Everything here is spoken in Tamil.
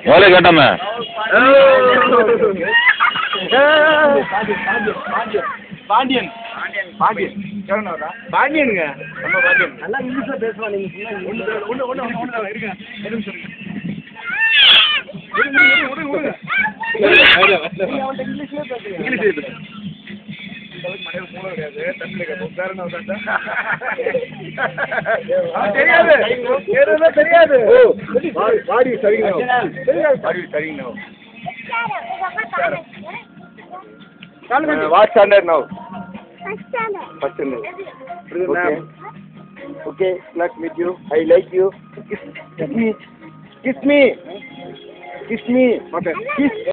எவ்வளோ கேட்டாம பாண்டியன் பாண்டியனுங்க நம்ம பாண்டியன் நல்லா இங்கிலீஷ்ல பேசுவான். நீங்க ஒன்று இருங்க தெரியாது. What standard now? First standard. Okay, nice to meet you. I like you. Kiss me. Kiss me. Okay. Kiss.